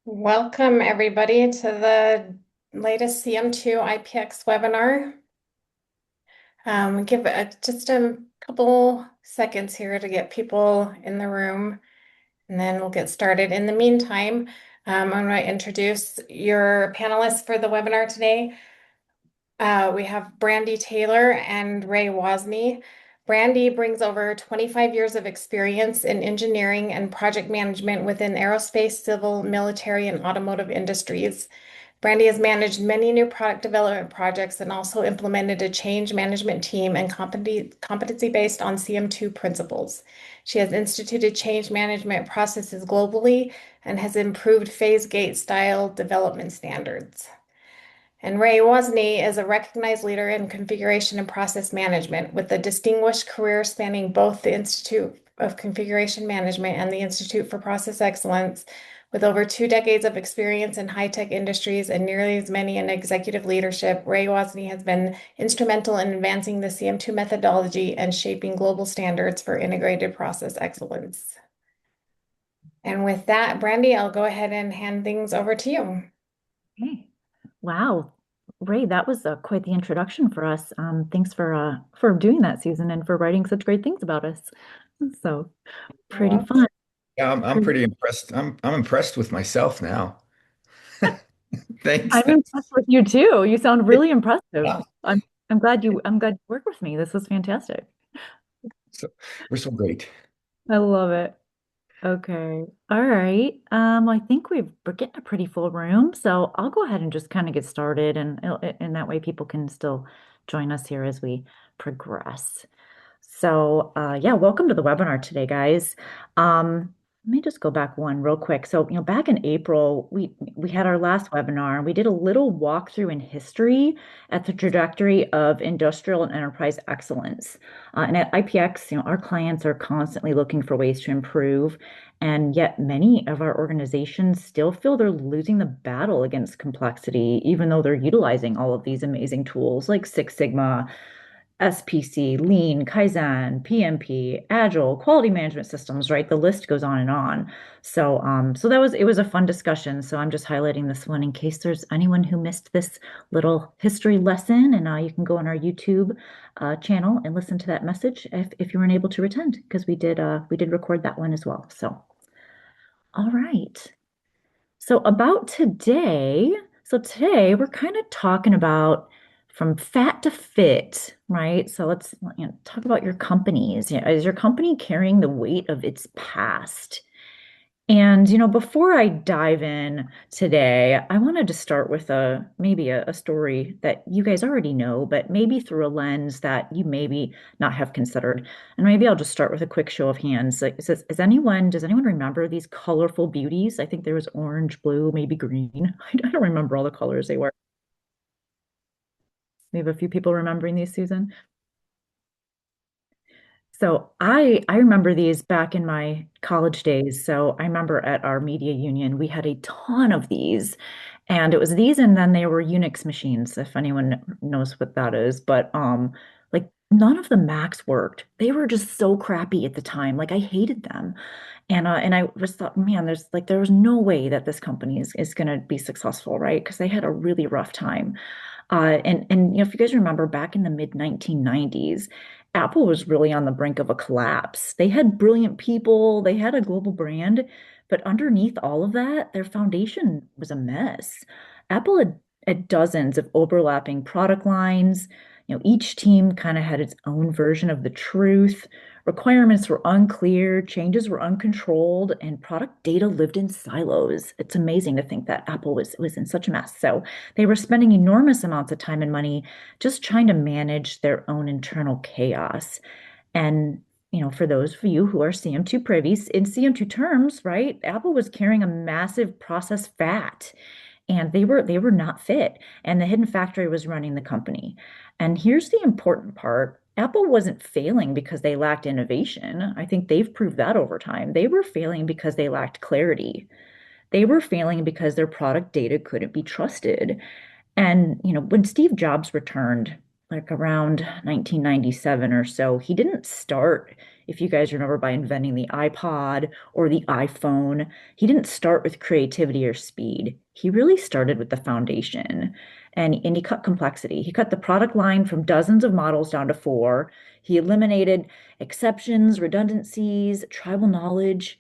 Welcome, everybody, to the latest CM2 IPX webinar. Give just a couple seconds here to get people in the room, and then we'll get started. In the meantime, I'm going to introduce your panelists for the webinar today. We have Brandy Taylor and Ray Wozni. Brandy brings over 25 years of experience in engineering and project management within aerospace, civil, military, and automotive industries. Brandy has managed many new product development projects and also implemented a change management team and competency based on CM2 principles. She has instituted change management processes globally and has improved phase gate style development standards. And Ray Wozni is a recognized leader in configuration and process management with a distinguished career spanning both the Institute of Configuration Management and the Institute for Process Excellence. With over 2 decades of experience in high-tech industries and nearly as many in executive leadership, Ray Wozni has been instrumental in advancing the CM2 methodology and shaping global standards for integrated process excellence. And with that, Brandy, I'll go ahead and hand things over to you. Okay. Wow. Ray, that was quite the introduction for us. Thanks for doing that, Susan, and for writing such great things about us. So You're pretty welcome. fun. Yeah, I'm Pretty, pretty impressed. I'm impressed with myself now. Thanks. I'm Thanks. impressed with you too. You sound really impressive. Wow. I'm glad you worked with me. This was fantastic. So, we're so great. I love it. Okay. All right. I think we're getting a pretty full room, so I'll go ahead and just kind of get started, and that way people can still join us here as we progress. So, yeah, welcome to the webinar today, guys. Let me just go back one real quick. So, back in April, we had our last webinar, and we did a little walkthrough in history at the trajectory of industrial and enterprise excellence. And at IPX, our clients are constantly looking for ways to improve, and yet many of our organizations still feel they're losing the battle against complexity, even though they're utilizing all of these amazing tools like Six Sigma, SPC, Lean, Kaizen, PMP, Agile, quality management systems, right? The list goes on and on. So it was a fun discussion. So I'm just highlighting this one in case there's anyone who missed this little history lesson, and you can go on our YouTube channel and listen to that message if you weren't able to attend, because we did record that one as well. So all right. So about today, so today we're kind of talking about from fat to fit, right? So let's talk about your companies. Is your company carrying the weight of its past? And before I dive in today, I wanted to start with maybe a story that you guys already know, but maybe through a lens that you maybe not have considered. And maybe I'll just start with a quick show of hands. Like, does anyone remember these colorful beauties? I think there was orange, blue, maybe green. I don't remember all the colors they were. We have a few people remembering these, Susan. So I remember these back in my college days. So I remember at our media union, we had a ton of these. And it was these, and then they were Unix machines, if anyone knows what that is. But like none of the Macs worked. They were just so crappy at the time. Like I hated them. And I just thought, man, there was no way that this company is gonna be successful, right? Because they had a really rough time. And if you guys remember back in the mid 1990s, Apple was really on the brink of a collapse. They had brilliant people, they had a global brand, but underneath all of that, their foundation was a mess. Apple had dozens of overlapping product lines. Each team kind of had its own version of the truth. Requirements were unclear, changes were uncontrolled, and product data lived in silos. It's amazing to think that Apple was in such a mess. So they were spending enormous amounts of time and money just trying to manage their own internal chaos. And for those of you who are CM2 privies, in CM2 terms, right, Apple was carrying a massive process fat, and they were not fit, and the hidden factory was running the company. And here's the important part. Apple wasn't failing because they lacked innovation. I think they've proved that over time. They were failing because they lacked clarity. They were failing because their product data couldn't be trusted. And, when Steve Jobs returned, like around 1997 or so, he didn't start if you guys remember, by inventing the iPod or the iPhone. He didn't start with creativity or speed. He really started with the foundation. And he cut complexity. He cut the product line from dozens of models down to four. He eliminated exceptions, redundancies, tribal knowledge.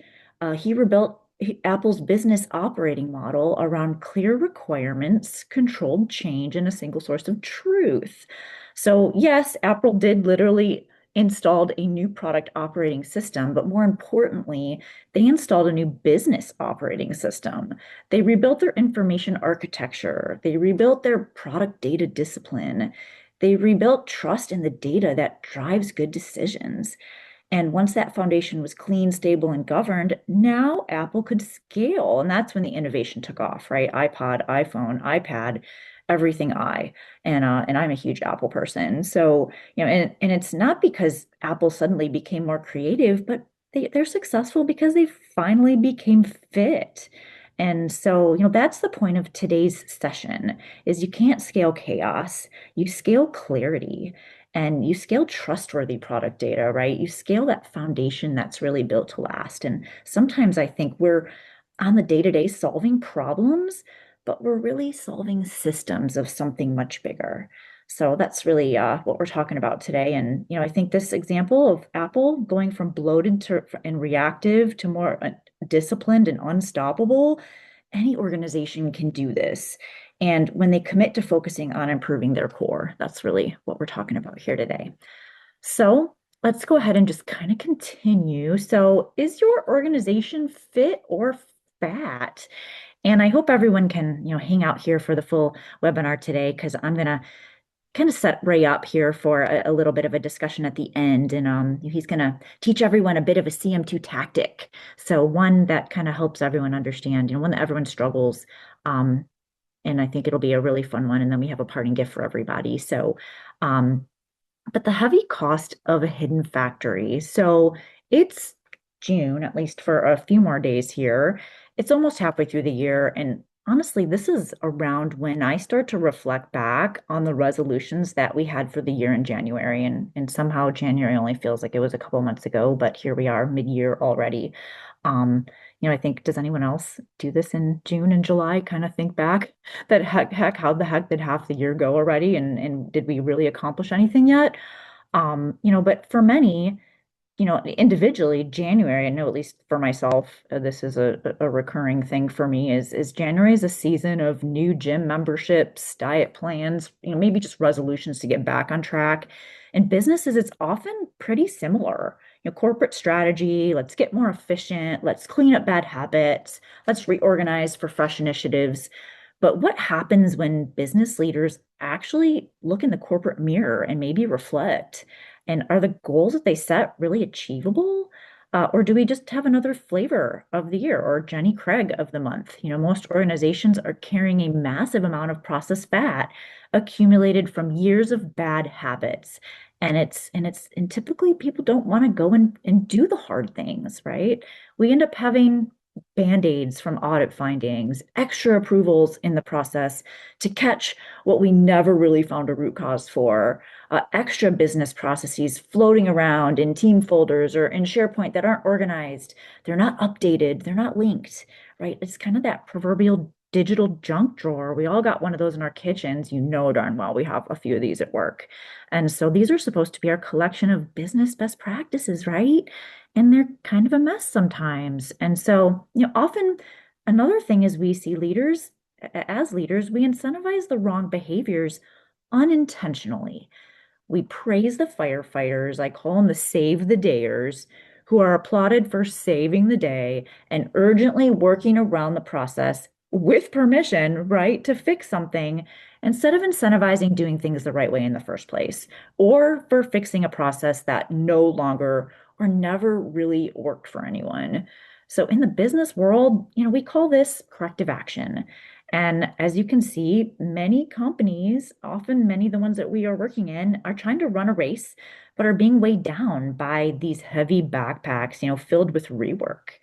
He rebuilt Apple's business operating model around clear requirements, controlled change, and a single source of truth. So, yes, Apple did literally installed a new product operating system, but more importantly, they installed a new business operating system. They rebuilt their information architecture. They rebuilt their product data discipline. They rebuilt trust in the data that drives good decisions. And once that foundation was clean, stable, and governed, now Apple could scale. And that's when the innovation took off, right? iPod, iPhone, iPad, everything I. And I'm a huge Apple person. So, and it's not because Apple suddenly became more creative, but they're successful because they finally became fit. And so, that's the point of today's session is you can't scale chaos, you scale clarity. And you scale trustworthy product data, right? You scale that foundation that's really built to last. And sometimes I think we're on the day-to-day solving problems, but we're really solving systems of something much bigger. So that's really what we're talking about today. And I think this example of Apple going from bloated to and reactive to more disciplined and unstoppable, any organization can do this. And when they commit to focusing on improving their core, that's really what we're talking about here today. So let's go ahead and just kind of continue. So, is your organization fit or fat? And I hope everyone can, hang out here for the full webinar today because I'm going to kind of set Ray up here for a little bit of a discussion at the end. And he's going to teach everyone a bit of a CM2 tactic. So one that kind of helps everyone understand, one that everyone struggles. And I think it'll be a really fun one. And then we have a parting gift for everybody. So, but the heavy cost of a hidden factory. So it's June, at least for a few more days here. It's almost halfway through the year. And honestly, this is around when I start to reflect back on the resolutions that we had for the year in January. And somehow January only feels like it was a couple months ago, but here we are mid-year already. Um, I think, does anyone else do this in June and July? Kind of think back that how the heck did half the year go already? And did we really accomplish anything yet? But for many, individually, January, I know at least for myself, this is a recurring thing for me is January is a season of new gym memberships, diet plans, maybe just resolutions to get back on track. In businesses, it's often pretty similar. Corporate strategy, let's get more efficient, let's clean up bad habits, let's reorganize for fresh initiatives. But what happens when business leaders actually look in the corporate mirror and maybe reflect? And are the goals that they set really achievable? Or do we just have another flavor of the year or Jenny Craig of the month? Most organizations are carrying a massive amount of processed fat accumulated from years of bad habits. And typically people don't want to go and do the hard things, right? We end up having band-aids from audit findings, extra approvals in the process to catch what we never really found a root cause for, extra business processes floating around in team folders or in SharePoint that aren't organized. They're not updated, they're not linked, right? It's kind of that proverbial digital junk drawer. We all got one of those in our kitchens. Darn well we have a few of these at work. And so these are supposed to be our collection of business best practices, right? And they're kind of a mess sometimes. And so, often another thing is we see leaders, as leaders, we incentivize the wrong behaviors unintentionally. We praise the firefighters, I call them the save the dayers, who are applauded for saving the day and urgently working around the process with permission, right, to fix something instead of incentivizing doing things the right way in the first place, or for fixing a process that no longer or never really worked for anyone. So in the business world, we call this corrective action. And as you can see, many companies, often many of the ones that we are working in, are trying to run a race, but are being weighed down by these heavy backpacks, filled with rework,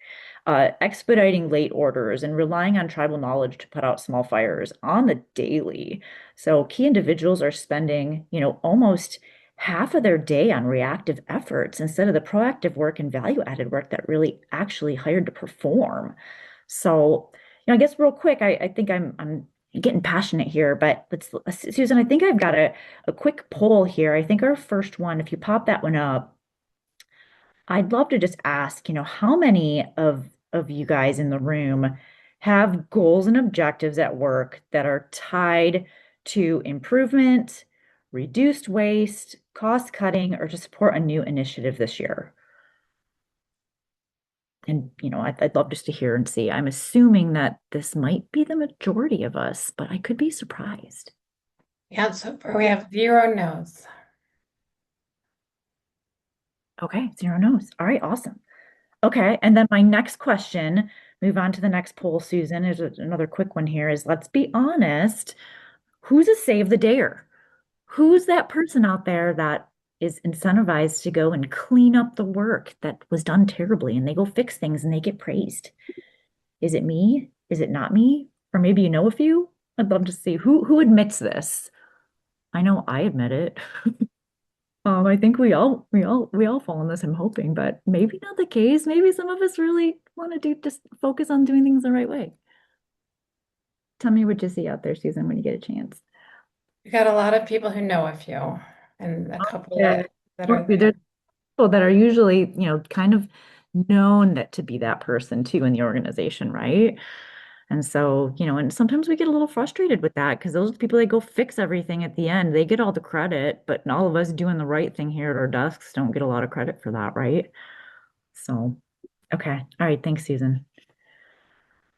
expediting late orders and relying on tribal knowledge to put out small fires on the daily. So key individuals are spending, almost half of their day on reactive efforts instead of the proactive work and value added work that really actually hired to perform. So, I guess real quick, I think I'm getting passionate here, but Susan, I think I've got a quick poll here. I think our first one, if you pop that one up, I'd love to just ask, how many of you guys in the room have goals and objectives at work that are tied to improvement, reduced waste, cost cutting, or to support a new initiative this year? And, I'd love just to hear and see. I'm assuming that this might be the majority of us, but I could be surprised. Yeah, so far we have 0 no's. Okay, zero no's. All right, awesome. Okay, and then my next question, move on to the next poll, Susan, is another quick one here is let's be honest, who's a save the dayer? Who's that person out there that is incentivized to go and clean up the work that was done terribly and they go fix things and they get praised? Is it me? Is it not me? Or maybe you know a few? I'd love to see who admits this. I know I admit it. I think we all fall in this, I'm hoping, but maybe not the case. Maybe some of us really want to just focus on doing things the right way. Tell me what you see out there, Susan, when you get a chance. We got a lot of people who know a few and a couple Yeah. that Or are there's there. people that are usually, kind of known to be that person too in the organization, right? And so, and sometimes we get a little frustrated with that because those are the people that go fix everything at the end. They get all the credit, but all of us doing the right thing here at our desks don't get a lot of credit for that, right? So, okay. All right. Thanks, Susan.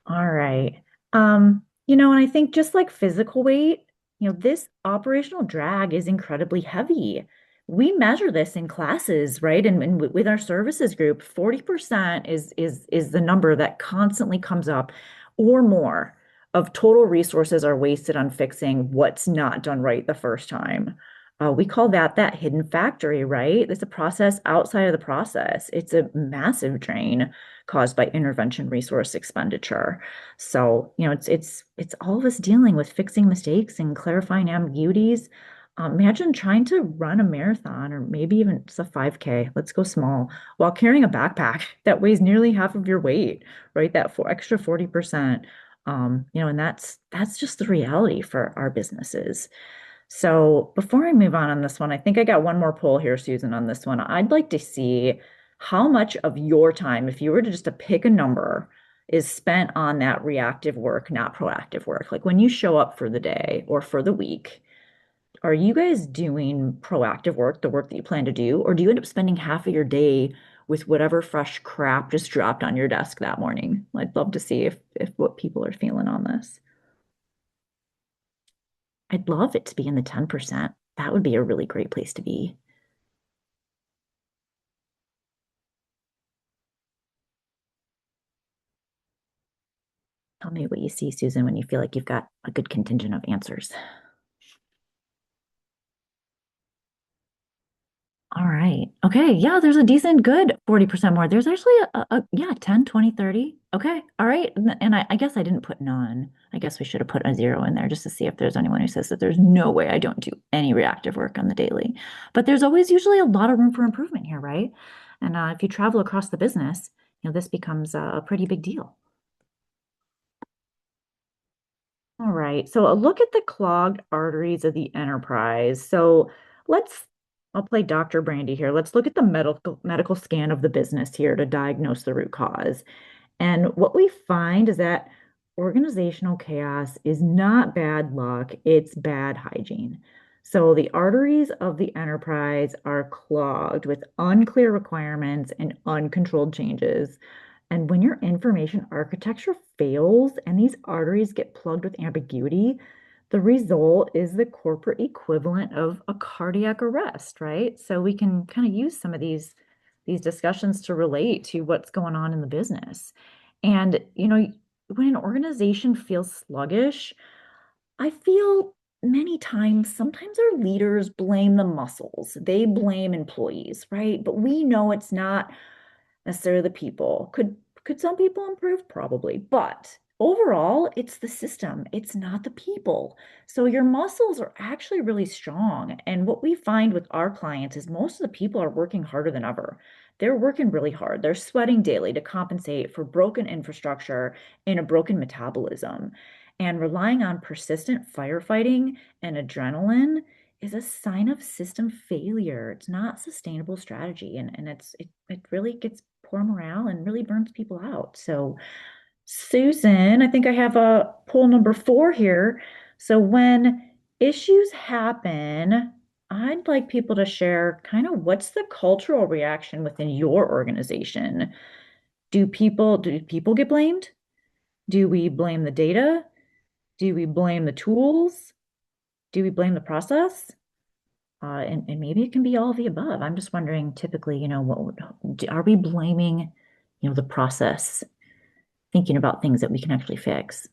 All right. And I think just like physical weight, this operational drag is incredibly heavy. We measure this in classes, right? And with our services group, 40% is the number that constantly comes up or more of total resources are wasted on fixing what's not done right the first time. We call that hidden factory, right? It's a process outside of the process. It's a massive drain caused by intervention resource expenditure. So, it's all of us dealing with fixing mistakes and clarifying ambiguities. Imagine trying to run a marathon or maybe even it's a 5K. Let's go small while carrying a backpack that weighs nearly half of your weight, right? That for extra 40%. And that's just the reality for our businesses. So before I move on this one, I think I got one more poll here, Susan, on this one. I'd like to see how much of your time, if you were to just to pick a number, is spent on that reactive work, not proactive work. Like when you show up for the day or for the week, are you guys doing proactive work, the work that you plan to do, or do you end up spending half of your day with whatever fresh crap just dropped on your desk that morning? I'd love to see if what people are feeling on this. I'd love it to be in the 10%. That would be a really great place to be. Tell me what you see, Susan, when you feel like you've got a good contingent of answers. All right. Okay. Yeah, there's a decent good 40% more. There's actually yeah, 10, 20, 30. Okay. All right. And I guess I didn't put none. I guess we should have put a zero in there just to see if there's anyone who says that there's no way I don't do any reactive work on the daily. But there's always usually a lot of room for improvement here, right? And if you travel across the business, this becomes a pretty big deal. All right. So a look at the clogged arteries of the enterprise. So let's, I'll play Dr. Brandy here. Let's look at the medical scan of the business here to diagnose the root cause. And what we find is that organizational chaos is not bad luck, it's bad hygiene. So the arteries of the enterprise are clogged with unclear requirements and uncontrolled changes. And when your information architecture fails and these arteries get plugged with ambiguity, the result is the corporate equivalent of a cardiac arrest, right? So we can kind of use some of these discussions to relate to what's going on in the business. And, when an organization feels sluggish, I feel many times, sometimes our leaders blame the muscles. They blame employees, right? But we know it's not necessarily the people. Could some people improve? Probably. But overall, it's the system, it's not the people. So your muscles are actually really strong. And what we find with our clients is most of the people are working harder than ever. They're working really hard. They're sweating daily to compensate for broken infrastructure and a broken metabolism. And relying on persistent firefighting and adrenaline is a sign of system failure. It's not sustainable strategy. And it really gets poor morale and really burns people out. So Susan, I think I have a poll number 4 here. So when issues happen, I'd like people to share kind of what's the cultural reaction within your organization. Do people get blamed? Do we blame the data? Do we blame the tools? Do we blame the process? And maybe it can be all of the above. I'm just wondering, typically, are we blaming, the process, thinking about things that we can actually fix?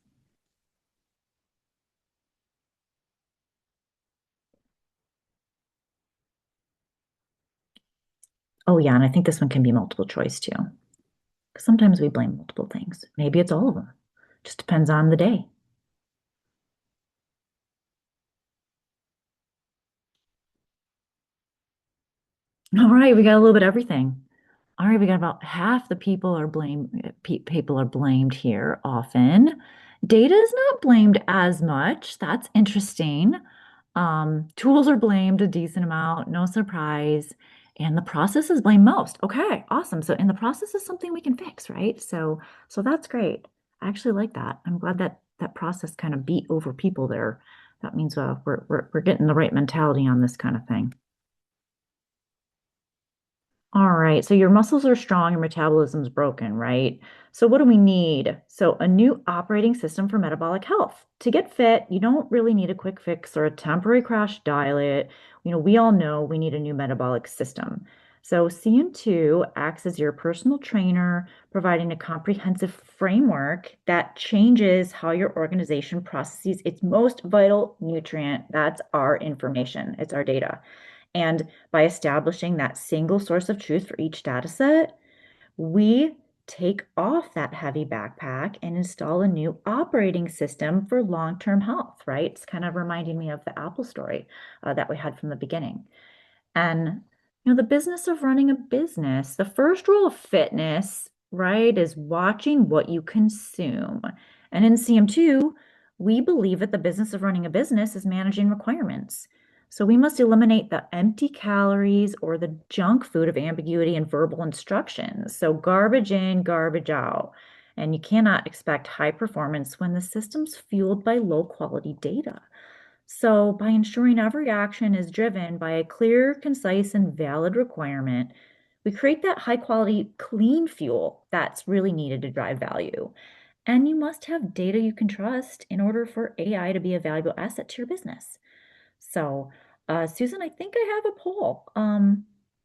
Oh, yeah, and I think this one can be multiple choice too. 'Cause sometimes we blame multiple things. Maybe it's all of them. Just depends on the day. All right, we got a little bit of everything. All right, we got about half the people are blamed here often. Data is not blamed as much. That's interesting. Tools are blamed a decent amount, no surprise. And the process is blamed most. Okay, awesome. So, and the process is something we can fix, right? So that's great. I actually like that. I'm glad that that process kind of beat over people there. That means we're getting the right mentality on this kind of thing. All right, so your muscles are strong, your metabolism's broken, right? So what do we need? So a new operating system for metabolic health. To get fit, you don't really need a quick fix or a temporary crash diet. We all know we need a new metabolic system. So CM2 acts as your personal trainer, providing a comprehensive framework that changes how your organization processes its most vital nutrient. That's our information, it's our data. And by establishing that single source of truth for each data set, we take off that heavy backpack and install a new operating system for long-term health, right? It's kind of reminding me of the Apple story that we had from the beginning. And the business of running a business, the first rule of fitness, right, is watching what you consume. And in CM2, we believe that the business of running a business is managing requirements. So we must eliminate the empty calories or the junk food of ambiguity and verbal instructions. So garbage in, garbage out. And you cannot expect high performance when the system's fueled by low quality data. So, by ensuring every action is driven by a clear, concise, and valid requirement, we create that high quality, clean fuel that's really needed to drive value. And you must have data you can trust in order for AI to be a valuable asset to your business. So, Susan, I think I have a poll.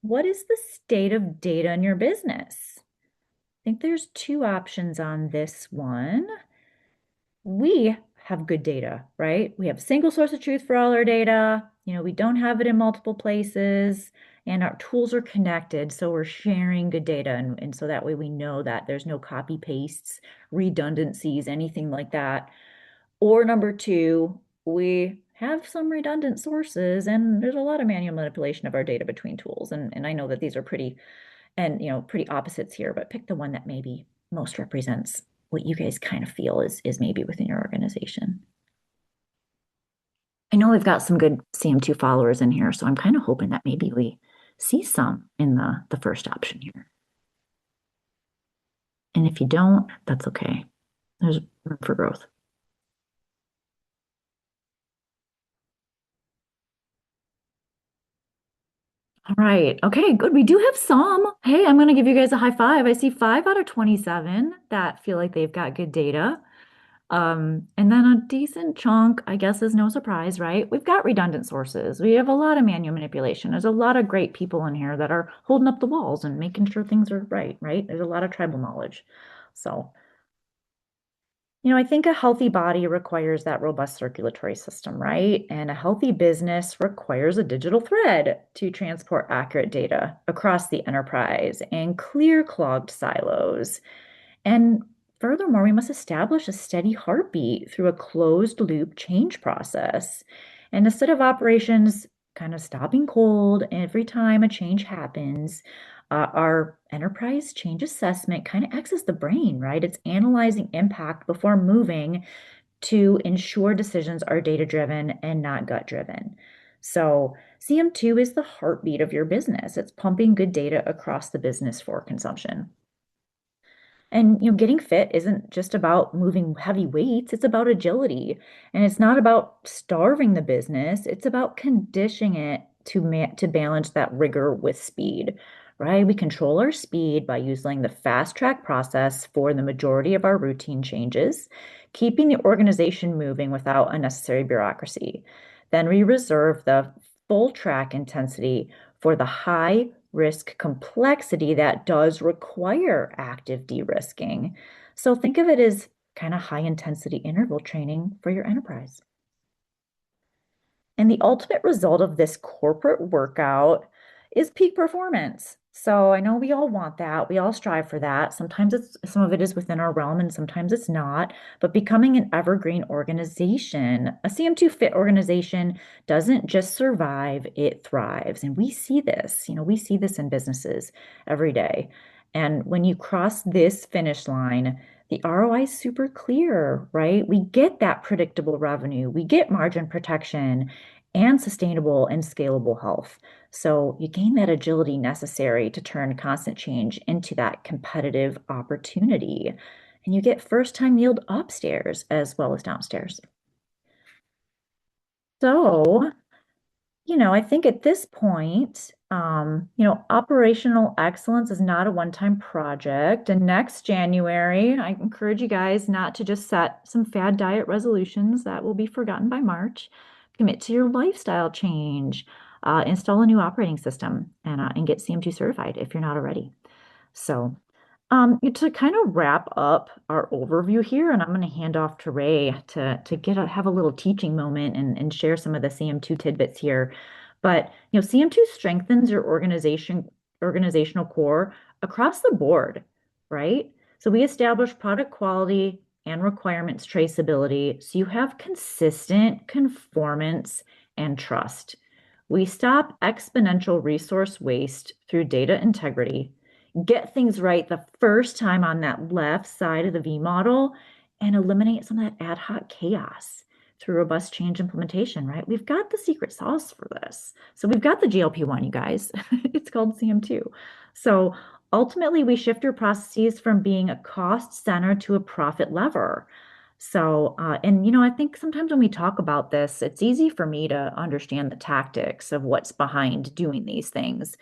What is the state of data in your business? I think there's 2 options on this one. We have good data, right? We have a single source of truth for all our data. We don't have it in multiple places, and our tools are connected. So we're sharing good data. And so that way we know that there's no copy pastes, redundancies, anything like that. Or number 2, we have some redundant sources, and there's a lot of manual manipulation of our data between tools. And I know that these are pretty opposites here, but pick the one that maybe most represents what you guys kind of feel is maybe within your organization. I know we've got some good CM2 followers in here, so I'm kind of hoping that maybe we see some in the first option here. And if you don't, that's okay. There's room for growth. All right. Okay, good. We do have some. Hey, I'm going to give you guys a high five. I see 5 out of 27 that feel like they've got good data. And then a decent chunk, I guess, is no surprise, right? We've got redundant sources. We have a lot of manual manipulation. There's a lot of great people in here that are holding up the walls and making sure things are right, right? There's a lot of tribal knowledge. So, I think a healthy body requires that robust circulatory system, right? And a healthy business requires a digital thread to transport accurate data across the enterprise and clear clogged silos. And furthermore, we must establish a steady heartbeat through a closed loop change process. And instead of operations kind of stopping cold every time a change happens, our enterprise change assessment kind of acts as the brain, right? It's analyzing impact before moving to ensure decisions are data-driven and not gut-driven. So CM2 is the heartbeat of your business. It's pumping good data across the business for consumption. And getting fit isn't just about moving heavy weights, it's about agility. And it's not about starving the business, it's about conditioning it to balance that rigor with speed, right? We control our speed by using the fast track process for the majority of our routine changes, keeping the organization moving without unnecessary bureaucracy. Then we reserve the full track intensity for the high risk complexity that does require active de-risking. So think of it as kind of high intensity interval training for your enterprise. And the ultimate result of this corporate workout is peak performance. So I know we all want that. We all strive for that. Sometimes some of it is within our realm and sometimes it's not. But becoming an evergreen organization, a CM2 fit organization doesn't just survive, it thrives. And we see this, we see this in businesses every day. And when you cross this finish line, the ROI is super clear, right? We get that predictable revenue, we get margin protection and sustainable and scalable health. So you gain that agility necessary to turn constant change into that competitive opportunity. And you get first time yield upstairs as well as downstairs. So I think at this point, operational excellence is not a one-time project. And next January, I encourage you guys not to just set some fad diet resolutions that will be forgotten by March. Commit to your lifestyle change, install a new operating system, and get CM2 certified if you're not already. So to kind of wrap up our overview here, and I'm going to hand off to Ray to have a little teaching moment and share some of the CM2 tidbits here. But CM2 strengthens your organizational core across the board, right? So we establish product quality and requirements traceability, so you have consistent conformance and trust. We stop exponential resource waste through data integrity, get things right the first time on that left side of the V model, and eliminate some of that ad hoc chaos through robust change implementation, right? We've got the secret sauce for this. So we've got the GLP-1, you guys. It's called CM2. So ultimately, we shift your processes from being a cost center to a profit lever. So, I think sometimes when we talk about this, it's easy for me to understand the tactics of what's behind doing these things.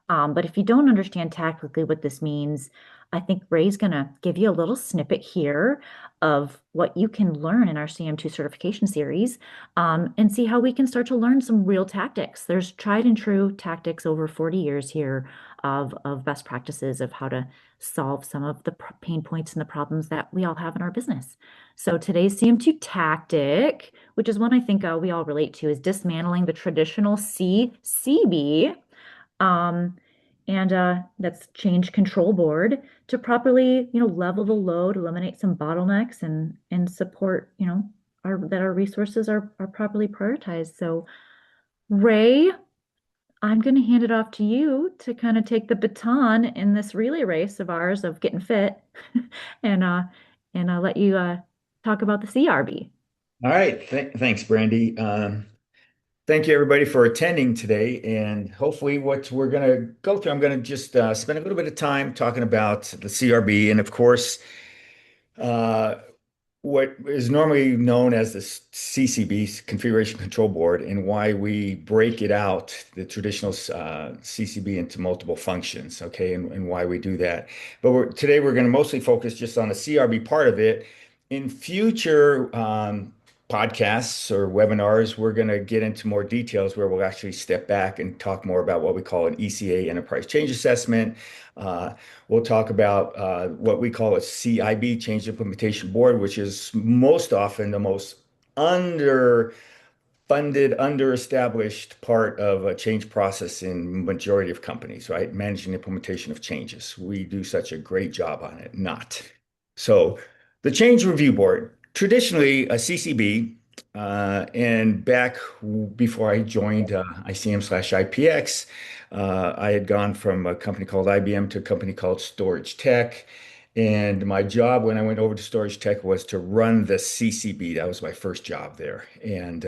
But if you don't understand tactically what this means, I think Ray's going to give you a little snippet here of what you can learn in our CM2 certification series, and see how we can start to learn some real tactics. There's tried and true tactics over 40 years here of best practices of how to solve some of the pain points and the problems that we all have in our business. So today's CM2 tactic, which is one I think we all relate to, is dismantling the traditional CCB. That's change control board to properly, level the load, eliminate some bottlenecks and support, that our resources are properly prioritized. So Ray, I'm going to hand it off to you to kind of take the baton in this relay race of ours of getting fit and let you talk about the CRB. All right. Thanks, Brandy. Thank you, everybody, for attending today. And hopefully, what we're going to go through, I'm going to just spend a little bit of time talking about the CRB. And of course, uh, what is normally known as the CCB, Configuration Control Board, and why we break it out, the traditional CCB, into multiple functions, okay, and why we do that. But today we're going to mostly focus just on the CRB part of it. In future podcasts or webinars, we're going to get into more details where we'll actually step back and talk more about what we call an ECA, Enterprise Change Assessment. We'll talk about what we call a CIB, Change Implementation Board, which is most often the most underfunded, underestablished part of a change process in majority of companies, right? Managing implementation of changes. We do such a great job on it, not. So The Change Review Board, traditionally a CCB, and back before I joined ICM/IPX, I had gone from a company called IBM to a company called Storage Tech. And my job when I went over to Storage Tech was to run the CCB. That was my first job there. And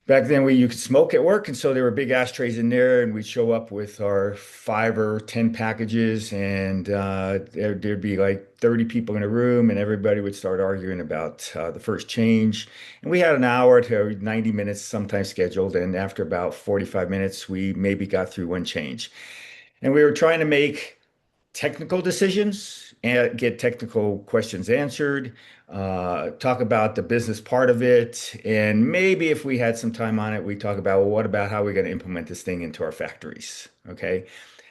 back then, you could smoke at work, and so there were big ashtrays in there, and we'd show up with our 5 or 10 packages, and there'd be like 30 people in a room, and everybody would start arguing about the first change. And we had an hour to 90 minutes sometimes scheduled, and after about 45 minutes, we maybe got through one change. And we were trying to make technical decisions and get technical questions answered, talk about the business part of it, and maybe if we had some time on it, we talk about, well, what about how we're going to implement this thing into our factories? Okay.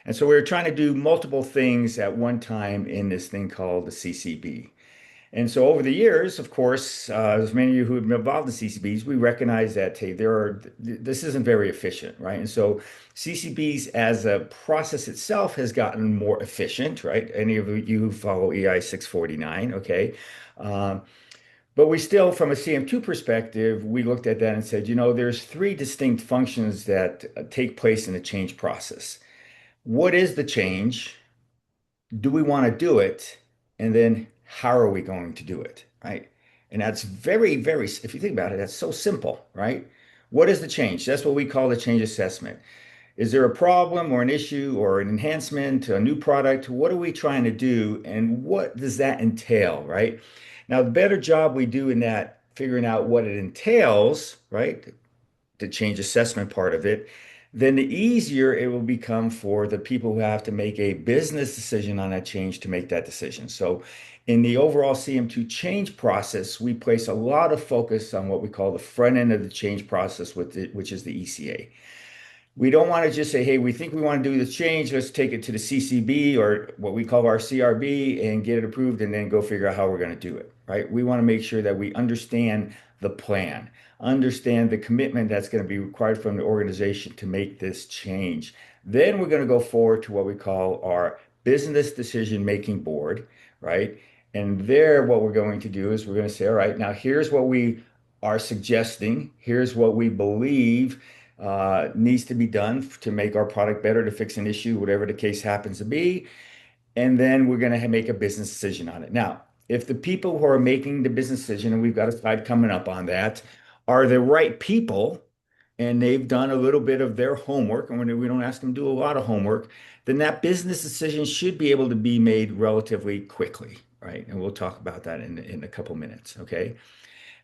And so we were trying to do multiple things at one time in this thing called the CCB. And so over the years, of course, as many of you who have been involved in CCBs, we recognize that, hey, this isn't very efficient, right? And so CCBs as a process itself has gotten more efficient, right? Any of you who follow EI 649, okay? Um, but we still, from a CM2 perspective, we looked at that and said, there's 3 distinct functions that take place in the change process. What is the change? Do we want to do it? And then how are we going to do it? Right. And that's very, very, if you think about it, that's so simple, right? What is the change? That's what we call the change assessment. Is there a problem or an issue or an enhancement to a new product? What are we trying to do? And what does that entail, right? Now, the better job we do in that, figuring out what it entails, right? The change assessment part of it, then the easier it will become for the people who have to make a business decision on that change to make that decision. So in the overall CM2 change process, we place a lot of focus on what we call the front end of the change process, which is the ECA. We don't want to just say, hey, we think we want to do this change. Let's take it to the CCB or what we call our CRB and get it approved and then go figure out how we're going to do it, right? We want to make sure that we understand the plan, understand the commitment that's going to be required from the organization to make this change. Then we're going to go forward to what we call our business decision making board, right? And there, what we're going to do is we're going to say, all right, now here's what we are suggesting. Here's what we believe needs to be done to make our product better, to fix an issue, whatever the case happens to be. And then we're going to make a business decision on it. Now, if the people who are making the business decision, and we've got a slide coming up on that, are the right people, and they've done a little bit of their homework, and when we don't ask them to do a lot of homework, then that business decision should be able to be made relatively quickly, right? And we'll talk about that in a couple minutes, okay?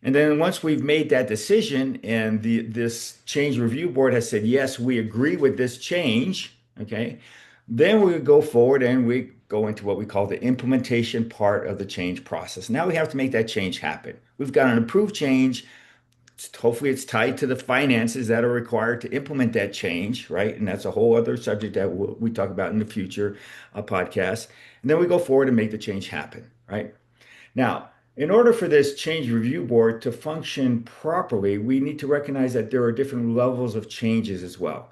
And then once we've made that decision and this change review board has said, yes, we agree with this change, okay, then we go forward and we go into what we call the implementation part of the change process. Now we have to make that change happen. We've got an approved change. Hopefully it's tied to the finances that are required to implement that change, right? And that's a whole other subject that we talk about in the future podcast. And then we go forward and make the change happen, right? Now, in order for this change review board to function properly, we need to recognize that there are different levels of changes as well.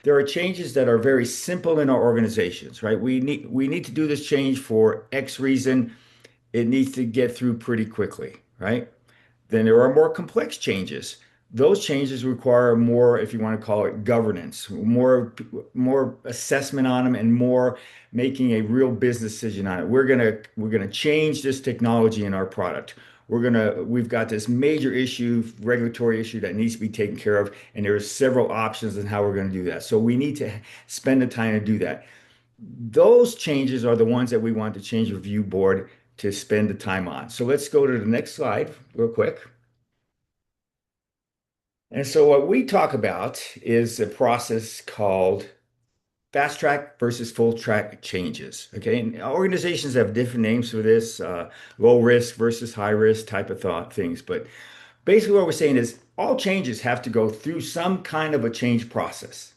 There are changes that are very simple in our organizations, right? We need to do this change for X reason. It needs to get through pretty quickly, right? Then there are more complex changes. Those changes require more, if you want to call it governance, more assessment on them and more making a real business decision on it. We're gonna change this technology in our product. We've got this major issue, regulatory issue that needs to be taken care of, and there's several options on how we're going to do that. So we need to spend the time to do that. Those changes are the ones that we want the change review board to spend the time on. So let's go to the next slide real quick. And so what we talk about is a process called fast track versus full track changes. Okay. And organizations have different names for this, low risk versus high risk type of thought things. But basically what we're saying is all changes have to go through some kind of a change process.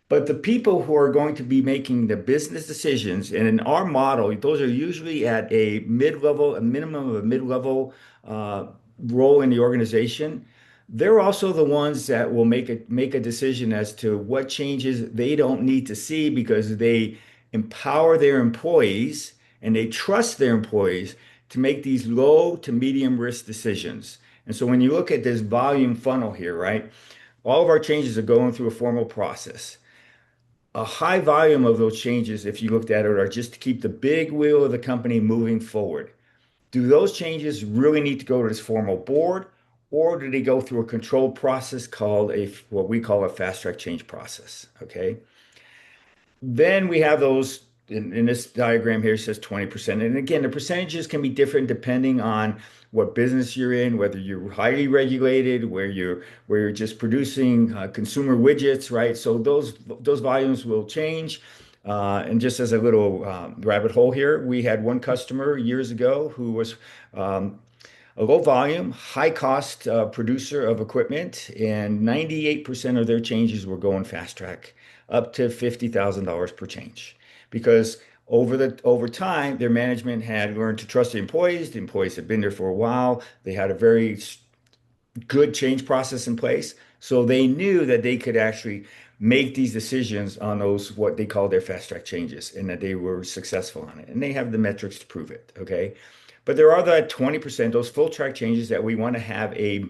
But the people who are going to be making the business decisions, and in our model, those are usually at a mid-level, a minimum of a mid-level role in the organization. They're also the ones that will make a decision as to what changes they don't need to see because they empower their employees and they trust their employees to make these low to medium risk decisions. And so when you look at this volume funnel here, right, all of our changes are going through a formal process. A high volume of those changes, if you looked at it, are just to keep the big wheel of the company moving forward. Do those changes really need to go to this formal board, or do they go through a controlled process called what we call a fast track change process? Okay. Then we have those in this diagram here, it says 20%. And again, the percentages can be different depending on what business you're in, whether you're highly regulated, where you're just producing consumer widgets, right? So those volumes will change. And just as a little rabbit hole here, we had one customer years ago who was um, a low volume, high cost producer of equipment, and 98% of their changes were going fast track, up to $50,000 per change. Because over time, their management had learned to trust the employees. The employees had been there for a while. They had a very good change process in place. So they knew that they could actually make these decisions on those, what they call their fast track changes, and that they were successful on it. And they have the metrics to prove it. Okay. But there are that 20%, those full track changes that we want to have a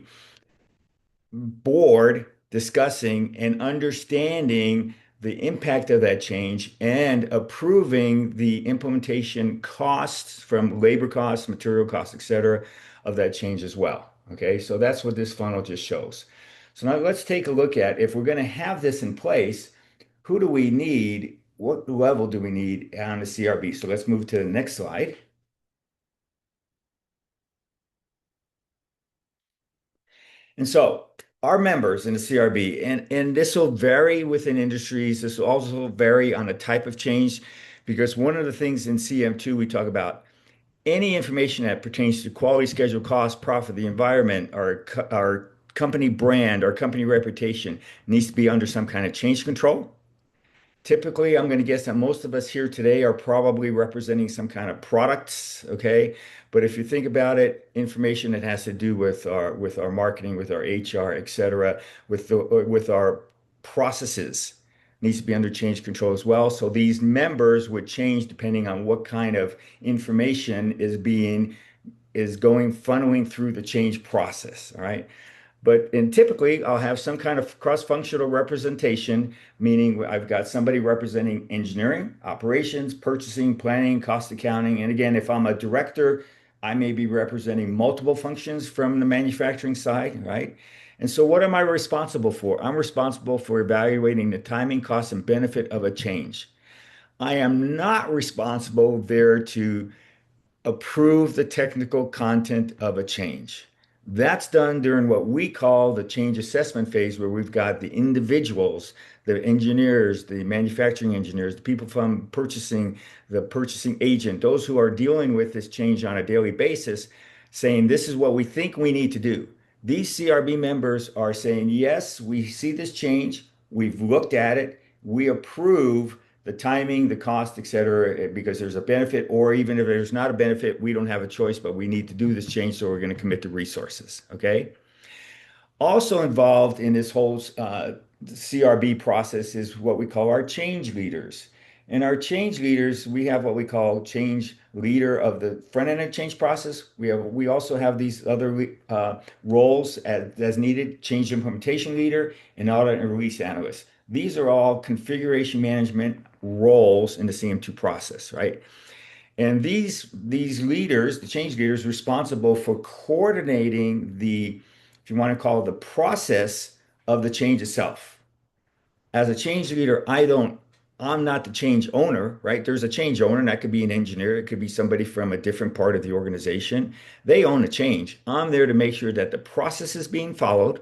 board discussing and understanding the impact of that change and approving the implementation costs from labor costs, material costs, et cetera, of that change as well. Okay, so that's what this funnel just shows. So now let's take a look at, if we're going to have this in place, who do we need? What level do we need on the CRB? So let's move to the next slide. And so our members in the CRB, and this will vary within industries. This will also vary on the type of change, because one of the things in CM2 we talk about any information that pertains to quality, schedule, cost, profit, the environment, our company brand, our company reputation needs to be under some kind of change control. Typically, I'm going to guess that most of us here today are probably representing some kind of products, okay? But if you think about it, information that has to do with our marketing, with our HR, et cetera, with our processes needs to be under change control as well. So these members would change depending on what kind of information is going funneling through the change process, all right? But and typically, I'll have some kind of cross-functional representation, meaning I've got somebody representing engineering, operations, purchasing, planning, cost accounting. And again, if I'm a director, I may be representing multiple functions from the manufacturing side, right? And so what am I responsible for? I'm responsible for evaluating the timing, cost, and benefit of a change. I am not responsible there to approve the technical content of a change. That's done during what we call the change assessment phase, where we've got the individuals, the engineers, the manufacturing engineers, the people from purchasing, the purchasing agent, those who are dealing with this change on a daily basis, saying, this is what we think we need to do. These CRB members are saying, yes, we see this change. We've looked at it. We approve the timing, the cost, et cetera, because there's a benefit, or even if there's not a benefit, we don't have a choice, but we need to do this change, so we're going to commit the resources. Okay. Also involved in this whole CRB process is what we call our change leaders. And our change leaders, we have what we call change leader of the front end of change process. We also have these other roles as needed: change implementation leader and audit and release analyst. These are all configuration management roles in the CM2 process, right? And these leaders, the change leaders, responsible for coordinating the, if you want to call it, the process of the change itself. As a change leader, I'm not the change owner, right? There's a change owner, and that could be an engineer, it could be somebody from a different part of the organization. They own the change. I'm there to make sure that the process is being followed,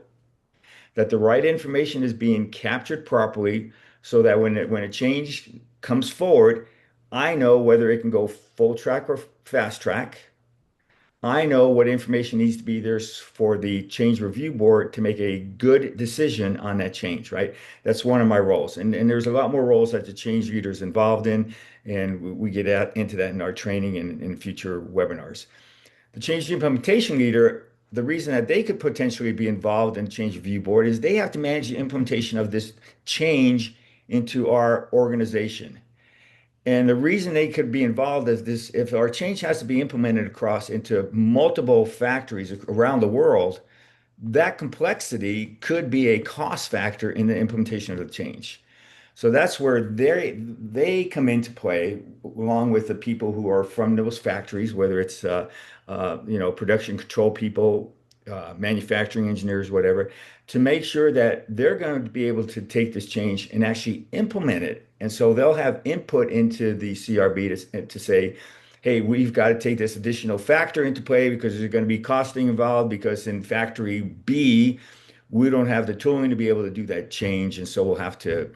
that the right information is being captured properly, so that when a change comes forward, I know whether it can go full track or fast track. I know what information needs to be there for the change review board to make a good decision on that change, right? That's one of my roles. And there's a lot more roles that the change leader is involved in, and we get into that in our training and in future webinars. The change implementation leader, the reason that they could potentially be involved in change review board is they have to manage the implementation of this change into our organization. And the reason they could be involved is this, if our change has to be implemented across into multiple factories around the world, that complexity could be a cost factor in the implementation of the change. So that's where they come into play, along with the people who are from those factories, whether it's production control people, manufacturing engineers, whatever, to make sure that they're going to be able to take this change and actually implement it. And so they'll have input into the CRB to say, hey, we've got to take this additional factor into play because there's going to be costing involved because in factory B, we don't have the tooling to be able to do that change. And so we'll have to,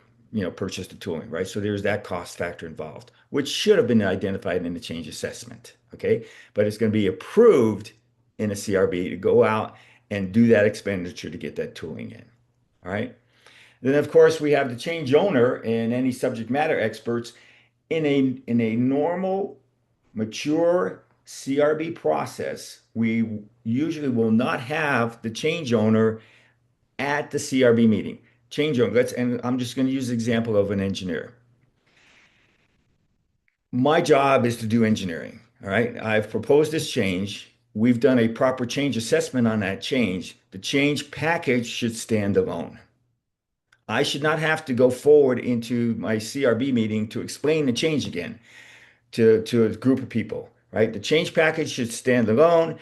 purchase the tooling, right? So there's that cost factor involved, which should have been identified in the change assessment. Okay. But it's going to be approved in a CRB to go out and do that expenditure to get that tooling in. All right. Then, of course, we have the change owner and any subject matter experts in a normal, mature CRB process. We usually will not have the change owner at the CRB meeting. Change owner, and I'm just going to use the example of an engineer. My job is to do engineering. All right. I've proposed this change. We've done a proper change assessment on that change. The change package should stand alone. I should not have to go forward into my CRB meeting to explain the change again to a group of people, right? The change package should stand alone.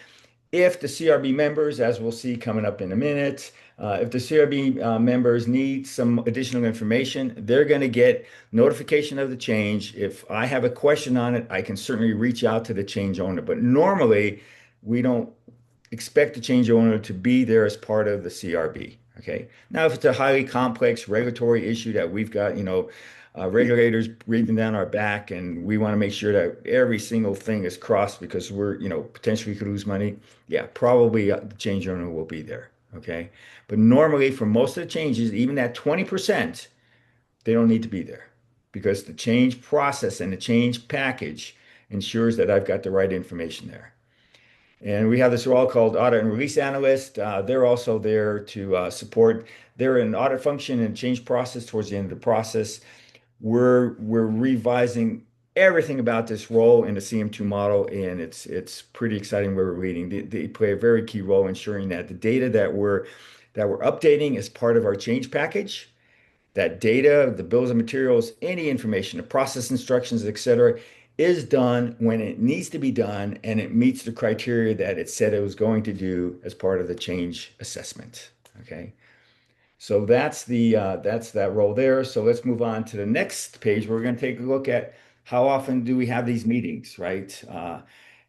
If the CRB members, as we'll see coming up in a minute, if the CRB members need some additional information, they're going to get notification of the change. If I have a question on it, I can certainly reach out to the change owner. But normally, we don't expect the change owner to be there as part of the CRB. Okay. Now, if it's a highly complex regulatory issue that we've got, regulators breathing down our back, and we want to make sure that every single thing is crossed because we're, potentially could lose money. Yeah, probably the change owner will be there. Okay. But normally, for most of the changes, even that 20%, they don't need to be there because the change process and the change package ensures that I've got the right information there. And we have this role called audit and release analyst. They're also there to support. They're an audit function and change process towards the end of the process. We're revising everything about this role in the CM2 model, and it's pretty exciting where we're leading. They play a very key role ensuring that the data that we're updating is part of our change package. That data, the bills of materials, any information, the process instructions, etc., is done when it needs to be done, and it meets the criteria that it said it was going to do as part of the change assessment. Okay. So that's that role there. So let's move on to the next page. We're going to take a look at how often do we have these meetings, right?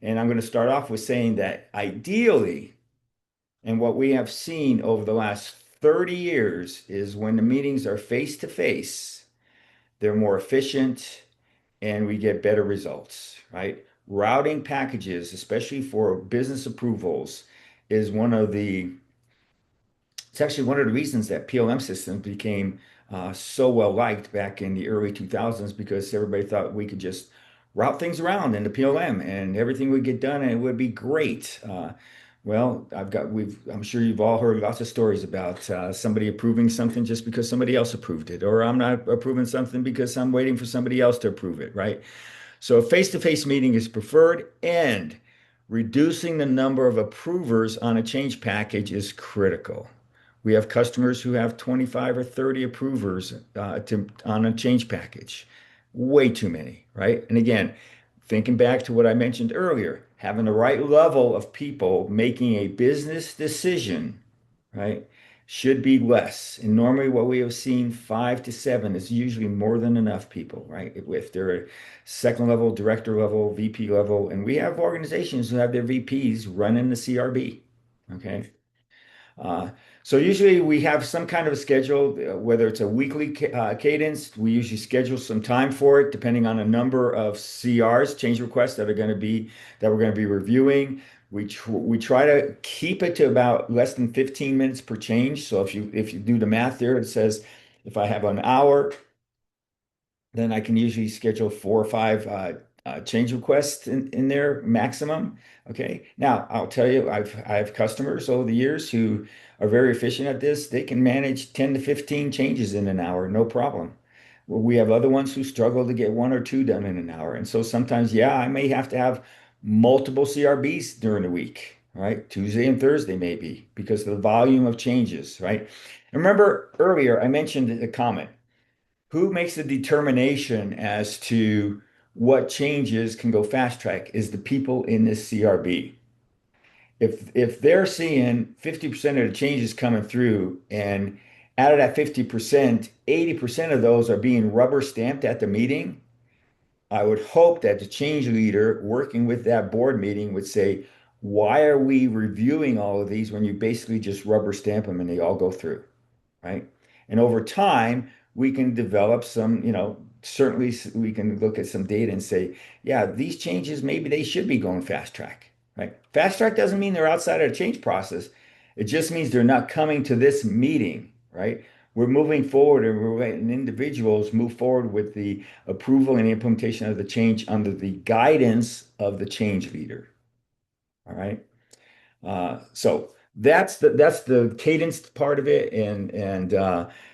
And I'm going to start off with saying that ideally, and what we have seen over the last 30 years is when the meetings are face to face, they're more efficient and we get better results, right? Routing packages, especially for business approvals, is it's actually one of the reasons that PLM systems became so well liked back in the early 2000s because everybody thought we could just route things around in the PLM and everything would get done and it would be great. Well, I'm sure you've all heard lots of stories about somebody approving something just because somebody else approved it, or I'm not approving something because I'm waiting for somebody else to approve it, right? So a face-to-face meeting is preferred, and reducing the number of approvers on a change package is critical. We have customers who have 25 or 30 approvers on a change package. Way too many, right? And again, thinking back to what I mentioned earlier, having the right level of people making a business decision, right, should be less. And normally what we have seen 5 to 7 is usually more than enough people, right? If they're second level, director level, VP level, and we have organizations who have their VPs running the CRB, okay? Uh, so usually we have some kind of a schedule, whether it's a weekly cadence, we usually schedule some time for it, depending on a number of CRs, change requests that we're going to be reviewing. We try to keep it to about less than 15 minutes per change. So if you do the math there, it says if I have an hour, then I can usually schedule 4 or 5 change requests in there maximum. Okay. Now I'll tell you, I have customers over the years who are very efficient at this. They can manage 10 to 15 changes in an hour, no problem. We have other ones who struggle to get one or two done in an hour. And so sometimes, yeah, I may have to have multiple CRBs during the week, right? Tuesday and Thursday maybe because of the volume of changes, right? And remember earlier I mentioned a comment. Who makes the determination as to what changes can go fast track is the people in this CRB. If they're seeing 50% of the changes coming through and out of that 50%, 80% of those are being rubber stamped at the meeting, I would hope that the change leader working with that board meeting would say, why are we reviewing all of these when you basically just rubber stamp them and they all go through? Right? And over time, we can develop some, certainly we can look at some data and say, yeah, these changes, maybe they should be going fast track, right? Fast track doesn't mean they're outside of the change process. It just means they're not coming to this meeting, right? We're moving forward and we're letting individuals move forward with the approval and implementation of the change under the guidance of the change leader. All right. So that's the cadence part of it, and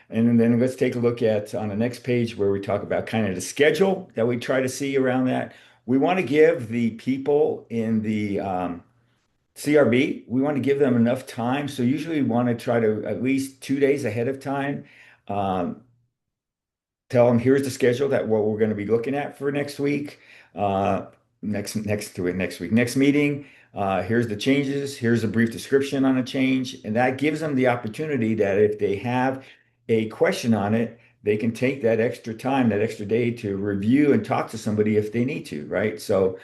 then let's take a look at on the next page where we talk about kind of the schedule that we try to see around that. We want to give the people in the CRB, we want to give them enough time. So usually we want to try to at least 2 days ahead of time. Um, Tell them here's the schedule that what we're going to be looking at for next week, next week, next meeting. Here's the changes. Here's a brief description on a change, and that gives them the opportunity that if they have a question on it, they can take that extra time, that extra day to review and talk to somebody if they need to, right? So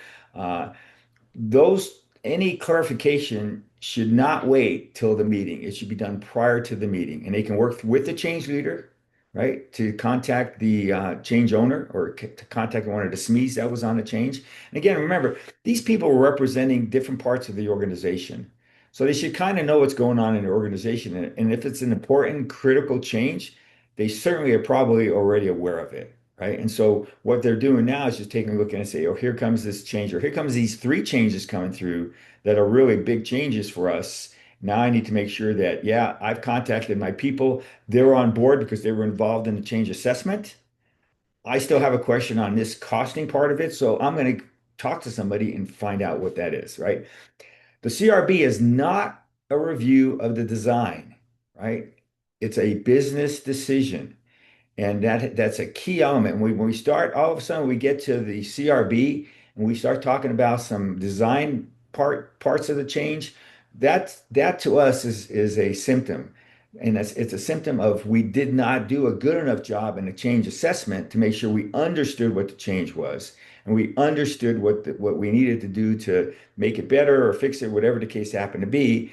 those any clarification should not wait till the meeting. It should be done prior to the meeting, and they can work with the change leader, right, to contact the change owner or to contact one of the SMEs that was on the change. And again, remember, these people are representing different parts of the organization, so they should kind of know what's going on in the organization. And if it's an important, critical change, they certainly are probably already aware of it. Right. And so what they're doing now is just taking a look and say, oh, here comes this change, or here comes these three changes coming through that are really big changes for us. Now I need to make sure that, yeah, I've contacted my people. They're on board because they were involved in the change assessment. I still have a question on this costing part of it. So I'm going to talk to somebody and find out what that is. Right. The CRB is not a review of the design. Right. It's a business decision. And that's a key element. When we start, all of a sudden we get to the CRB and we start talking about some design parts of the change. That to us is a symptom. And it's a symptom of we did not do a good enough job in the change assessment to make sure we understood what the change was. And we understood what we needed to do to make it better or fix it, whatever the case happened to be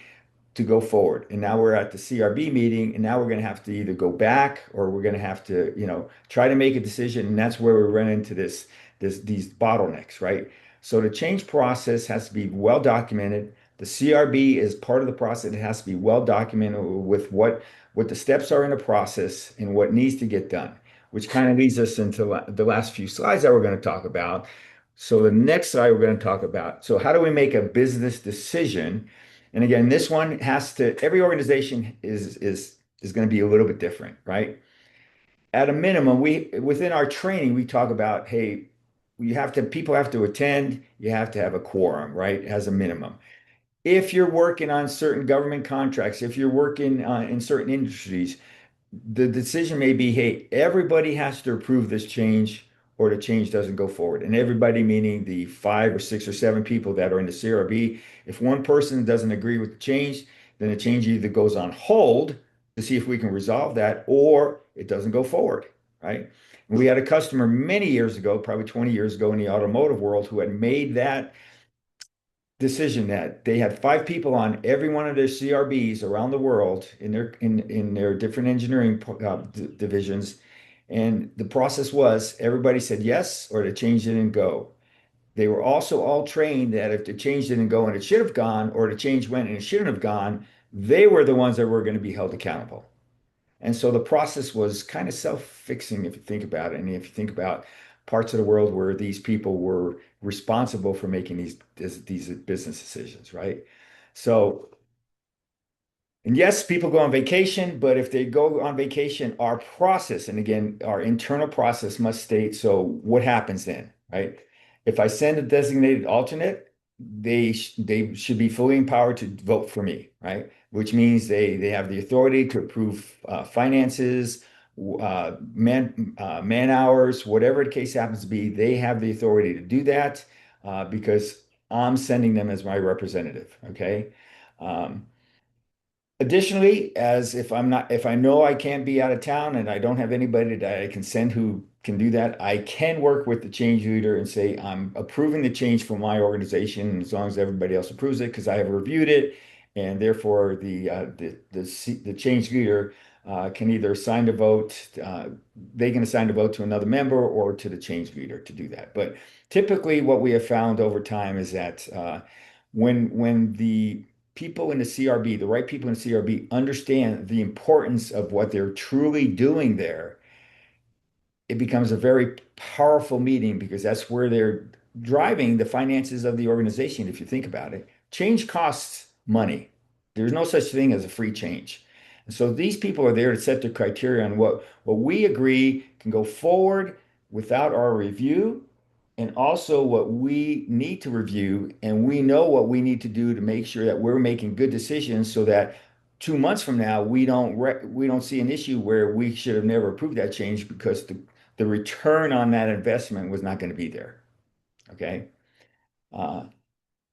to go forward. And now we're at the CRB meeting, and now we're going to have to either go back or we're going to have to, try to make a decision. And that's where we run into these bottlenecks, right? So the change process has to be well documented. The CRB is part of the process. It has to be well documented with what the steps are in the process and what needs to get done, which kind of leads us into the last few slides that we're going to talk about. So the next slide we're going to talk about. So how do we make a business decision? And again, this one has to, every organization is going to be a little bit different, right? At a minimum, within our training, we talk about, hey, people have to attend, you have to have a quorum, right? As a minimum. If you're working on certain government contracts, if you're working in certain industries, the decision may be, hey, everybody has to approve this change or the change doesn't go forward. And everybody meaning the 5 or 6 or 7 people that are in the CRB. If one person doesn't agree with the change, then the change either goes on hold to see if we can resolve that or it doesn't go forward, right? And we had a customer many years ago, probably 20 years ago in the automotive world, who had made that decision that they had 5 people on every one of their CRBs around the world in their different engineering divisions, and the process was everybody said yes or the change didn't go. They were also all trained that if the change didn't go and it should have gone, or the change went and it shouldn't have gone, they were the ones that were going to be held accountable. And so the process was kind of self-fixing if you think about it. And if you think about parts of the world where these people were responsible for making these business decisions, right? So And yes, people go on vacation, but if they go on vacation, our process, and again, our internal process must state, so what happens then, right? If I send a designated alternate, they should be fully empowered to vote for me, right? Which means they have the authority to approve finances, man hours, whatever the case happens to be, they have the authority to do that because I'm sending them as my representative, okay? Um, Additionally, as if I know I can't be out of town and I don't have anybody that I can send who can do that, I can work with the change leader and say, I'm approving the change for my organization as long as everybody else approves it because I have reviewed it. And therefore the change leader can either assign the vote, they can assign the vote to another member or to the change leader to do that. But typically what we have found over time is that when the people in the CRB, the right people in the CRB understand the importance of what they're truly doing there, it becomes a very powerful meeting because that's where they're driving the finances of the organization, if you think about it. Change costs money. There's no such thing as a free change. And so these people are there to set the criteria on what we agree can go forward without our review, and also what we need to review, and we know what we need to do to make sure that we're making good decisions so that 2 months from now we don't see an issue where we should have never approved that change because the return on that investment was not going to be there. Okay. Uh,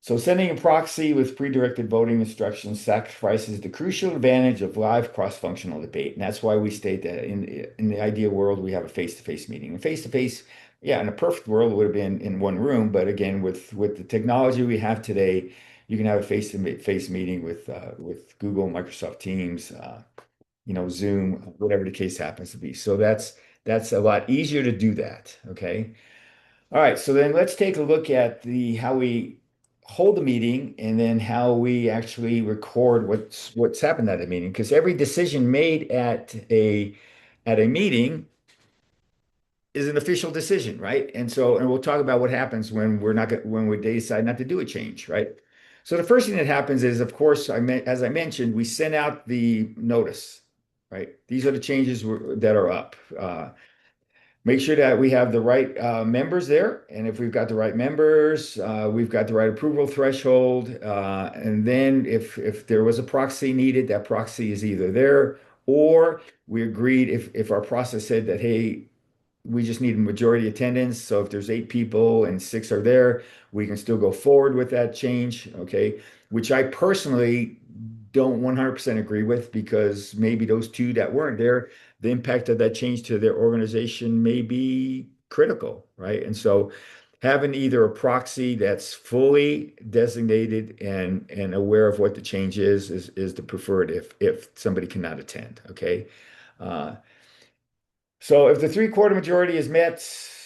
so sending a proxy with pre-directed voting instructions sacrifices the crucial advantage of live cross-functional debate. And that's why we state that in the ideal world, we have a face-to-face meeting. And face-to-face, yeah, in a perfect world, it would have been in one room. But again, with the technology we have today, you can have a face-to-face meeting with Google, Microsoft Teams, Zoom, whatever the case happens to be. So that's a lot easier to do that. Okay. All right. So then let's take a look at the how we hold the meeting and then how we actually record what's happened at a meeting. Because every decision made at a meeting is an official decision, right? And we'll talk about what happens when when we decide not to do a change, right? So the first thing that happens is, of course, as I mentioned, we send out the notice, right? These are the changes that are up. Make sure that we have the right members there, and if we've got the right members, we've got the right approval threshold, and then if there was a proxy needed, that proxy is either there or we agreed if our process said that, hey, we just need a majority attendance. So if there's 8 people and 6 are there, we can still go forward with that change, okay? Which I personally don't 100% agree with because maybe those 2 that weren't there, the impact of that change to their organization may be critical, right? And so having either a proxy that's fully designated and aware of what the change is the preferred if somebody cannot attend, okay? Uh, so if the three-quarter majority is met,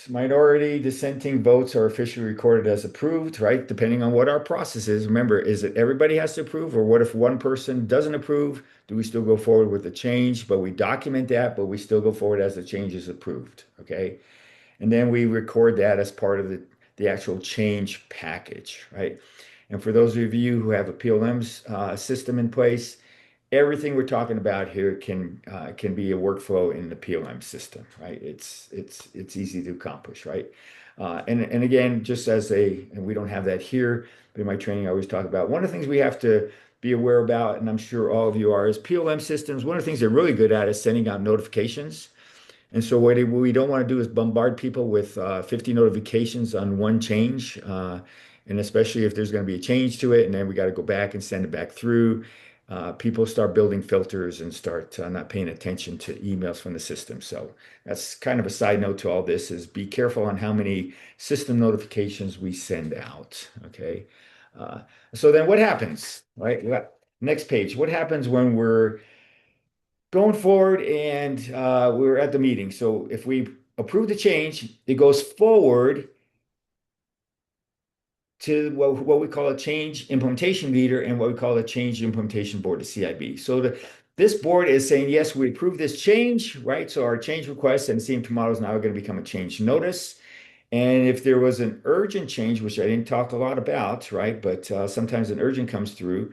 minority dissenting votes are officially recorded as approved, right? Depending on what our process is. Remember, is it everybody has to approve, or what if one person doesn't approve? Do we still go forward with the change? But we document that, but we still go forward as the change is approved, okay? And then we record that as part of the actual change package, right? And for those of you who have a PLM system in place, everything we're talking about here can be a workflow in the PLM system, right? It's easy to accomplish, right? And again, and we don't have that here, but in my training, I always talk about one of the things we have to be aware about, and I'm sure all of you are, is PLM systems. One of the things they're really good at is sending out notifications. And so what we don't want to do is bombard people with 50 notifications on one change, and especially if there's going to be a change to it, and then we got to go back and send it back through. People start building filters and start not paying attention to emails from the system. So that's kind of a side note to all this is be careful on how many system notifications we send out. Okay. Uh, so then what happens, right? Next page. What happens when we're going forward and we're at the meeting? So if we approve the change, it goes forward to what we call a change implementation leader and what we call a change implementation board, the CIB. So this board is saying, yes, we approve this change, right? So our change request and CMT model is now going to become a change notice. And if there was an urgent change, which I didn't talk a lot about, right? But sometimes an urgent comes through,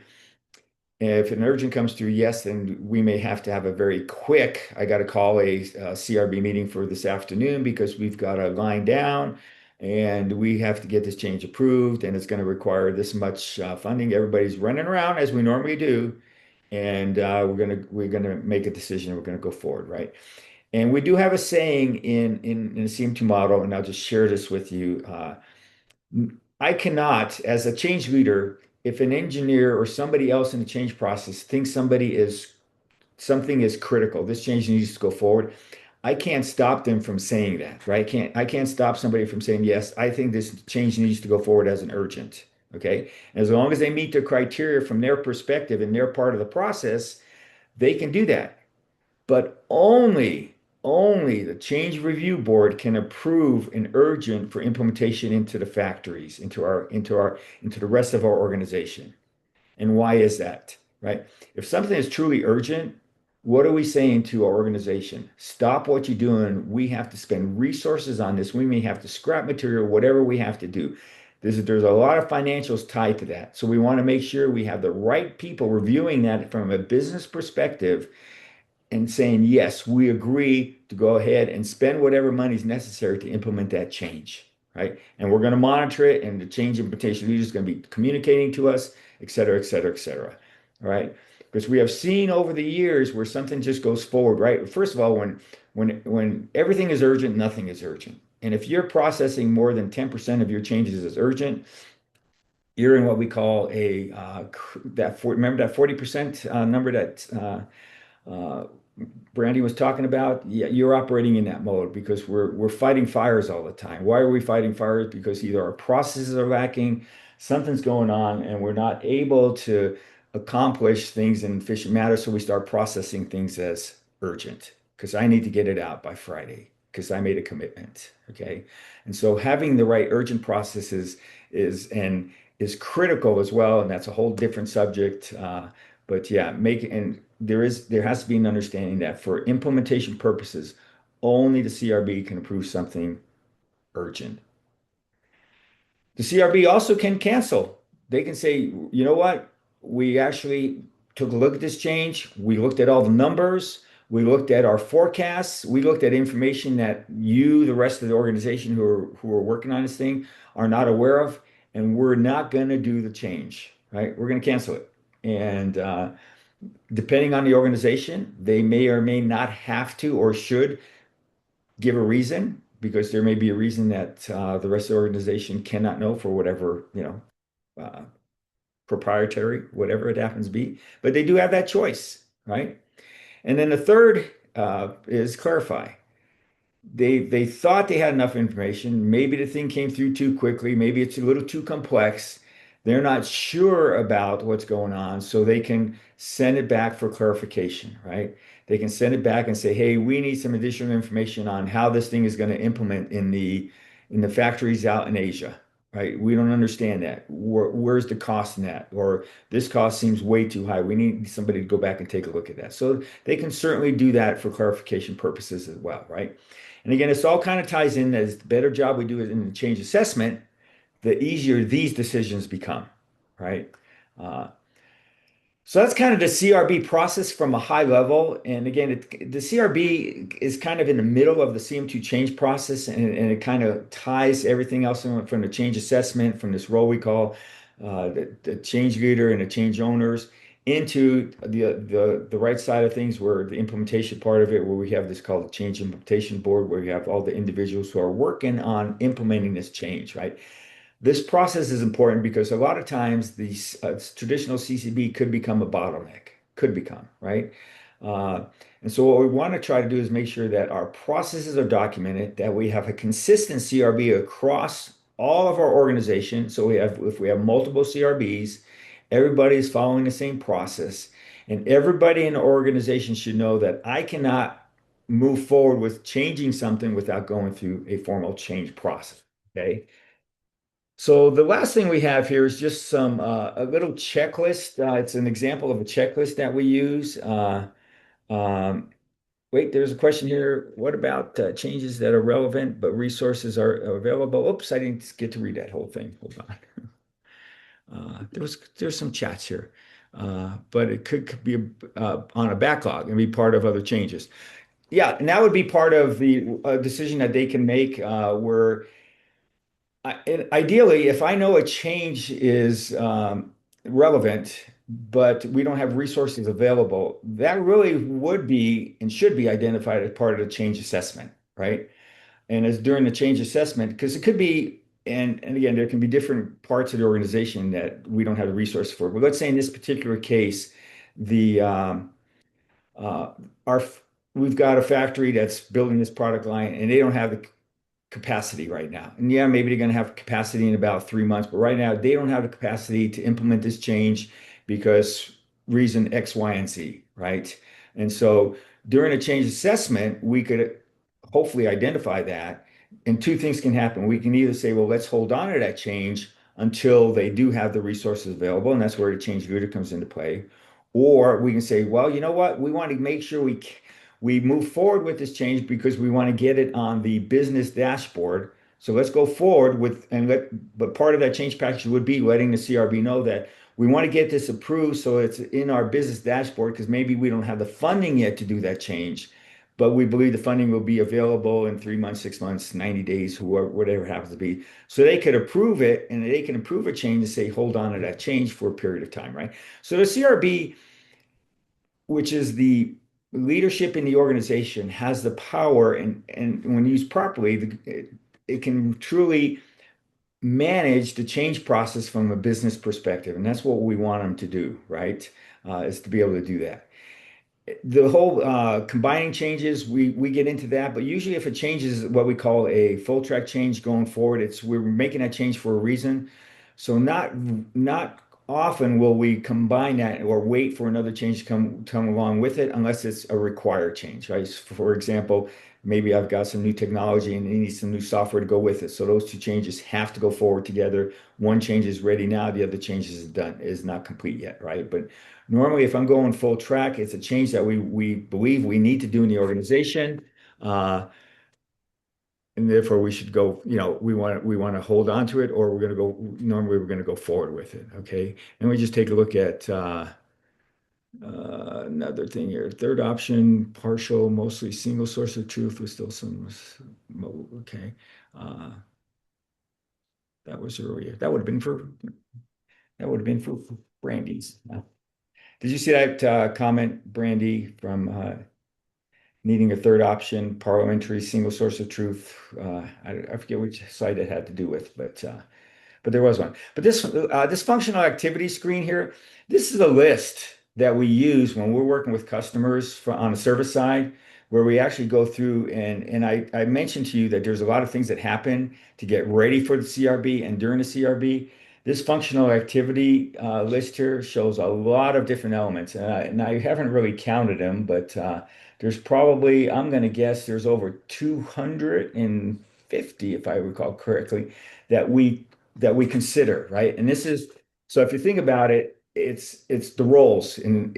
If an urgent comes through, yes, then we may have to have a very quick, I got to call a CRB meeting for this afternoon because we've got a line down and we have to get this change approved and it's going to require this much funding. Everybody's running around as we normally do, and we're gonna make a decision. We're gonna go forward, right? And we do have a saying in the CM2 model, and I'll just share this with you. I cannot, as a change leader, if an engineer or somebody else in the change process thinks something is critical, this change needs to go forward, I can't stop them from saying that, right? I can't stop somebody from saying, yes, I think this change needs to go forward as an urgent. Okay. As long as they meet the criteria from their perspective and their part of the process, they can do that. But only the change review board can approve an urgent for implementation into the factories, into the rest of our organization. And why is that? Right? If something is truly urgent, what are we saying to our organization? Stop what you're doing. We have to spend resources on this. We may have to scrap material, whatever we have to do. There's a lot of financials tied to that. So we want to make sure we have the right people reviewing that from a business perspective and saying, yes, we agree to go ahead and spend whatever money is necessary to implement that change, right? And we're going to monitor it, and the change implementation leader is going to be communicating to us, et cetera, et cetera, et cetera. All right. Because we have seen over the years where something just goes forward, right? First of all, when everything is urgent, nothing is urgent. And if you're processing more than 10% of your changes as urgent, you're in what we call remember that 40% number that Brandy was talking about, yeah, you're operating in that mode because we're fighting fires all the time. Why are we fighting fires? Because either our processes are lacking, something's going on, and we're not able to accomplish things in efficient manner. So we start processing things as urgent because I need to get it out by Friday because I made a commitment. Okay. And so having the right urgent processes is critical as well. And that's a whole different subject. But yeah, and there has to be an understanding that for implementation purposes, only the CRB can approve something urgent. The CRB also can cancel. They can say, you know what? We actually took a look at this change. We looked at all the numbers. We looked at our forecasts. We looked at information that you, the rest of the organization who are working on this thing, are not aware of, and we're not going to do the change, right? We're going to cancel it. And depending on the organization, they may or may not have to or should give a reason because there may be a reason that the rest of the organization cannot know for whatever, uh, proprietary, whatever it happens to be. But they do have that choice, right? And then the third is clarify. They thought they had enough information. Maybe the thing came through too quickly. Maybe it's a little too complex. They're not sure about what's going on, so they can send it back for clarification, right? They can send it back and say, "Hey, we need some additional information on how this thing is going to implement in the factories out in Asia." Right? We don't understand that. Where's the cost in that? Or this cost seems way too high. We need somebody to go back and take a look at that. So they can certainly do that for clarification purposes as well, right? And again, this all kind of ties in as the better job we do in the change assessment, the easier these decisions become, right? Uh, so that's kind of the CRB process from a high level. And again, the CRB is kind of in the middle of the CM2 change process, and it kind of ties everything else from the change assessment, from this role we call the change leader and the change owners, into the right side of things, where the implementation part of it, where we have this called the change implementation board, where we have all the individuals who are working on implementing this change, right? This process is important because a lot of times these traditional CCB could become a bottleneck, could become, right? Uh, and so what we want to try to do is make sure that our processes are documented, that we have a consistent CRB across all of our organization. So if we have multiple CRBs, everybody is following the same process, and everybody in the organization should know that I cannot move forward with changing something without going through a formal change process. Okay. So the last thing we have here is just a little checklist. It's an example of a checklist that we use. Um, Wait, there's a question here. What about changes that are relevant but resources are available? Oops, I didn't get to read that whole thing. Hold on. There's some chats here. but it could be on a backlog and be part of other changes. Yeah, and that would be part of the decision that they can make where ideally, if I know a change is relevant, but we don't have resources available, that really would be and should be identified as part of the change assessment, right? And as during the change assessment, because it could be, and again, there can be different parts of the organization that we don't have the resource for. But let's say in this particular case, the uh, our we've got a factory that's building this product line, and they don't have the capacity right now. And yeah, maybe they're going to have capacity in about 3 months, but right now they don't have the capacity to implement this change because reason X, Y, and Z, right? And so during a change assessment, we could hopefully identify that. And two things can happen. We can either say, well, let's hold on to that change until they do have the resources available, and that's where the change leader comes into play. Or we can say, well, you know what? We want to make sure we move forward with this change because we want to get it on the business dashboard. So let's go forward with but part of that change package would be letting the CRB know that we want to get this approved so it's in our business dashboard because maybe we don't have the funding yet to do that change, but we believe the funding will be available in 3 months, 6 months, 90 days, whoever, whatever it happens to be. So they could approve it and they can approve a change and say, hold on to that change for a period of time, right? So the CRB, which is the leadership in the organization, has the power and when used properly, it can truly manage the change process from a business perspective. And that's what we want them to do, right? Is to be able to do that. The whole combining changes, we get into that, but usually if a change is what we call a full track change going forward, it's we're making that change for a reason. So not often will we combine that or wait for another change to come along with it unless it's a required change, right? For example, maybe I've got some new technology and it needs some new software to go with it. So those two changes have to go forward together. One change is ready now, the other change is not complete yet, right? But normally, if I'm going full track, it's a change that we believe we need to do in the organization. Uh, and therefore we should go, we want to hold on to it, or normally we're going to go forward with it. Okay. And we just take a look at another thing here. Third option, partial, mostly single source of truth with still some, okay. Uh, that was earlier. That would have been for Brandy's. Did you see that comment, Brandy, from needing a third option, parliamentary single source of truth? I forget which site it had to do with, but there was one. But this functional activity screen here, this is a list that we use when we're working with customers on the service side, where we actually go through and I mentioned to you that there's a lot of things that happen to get ready for the CRB and during the CRB. This functional activity list here shows a lot of different elements, and I haven't really counted them, but there's probably, I'm going to guess, there's over 250, if I recall correctly, that we consider, right? And this is so if you think about it, it's the roles. And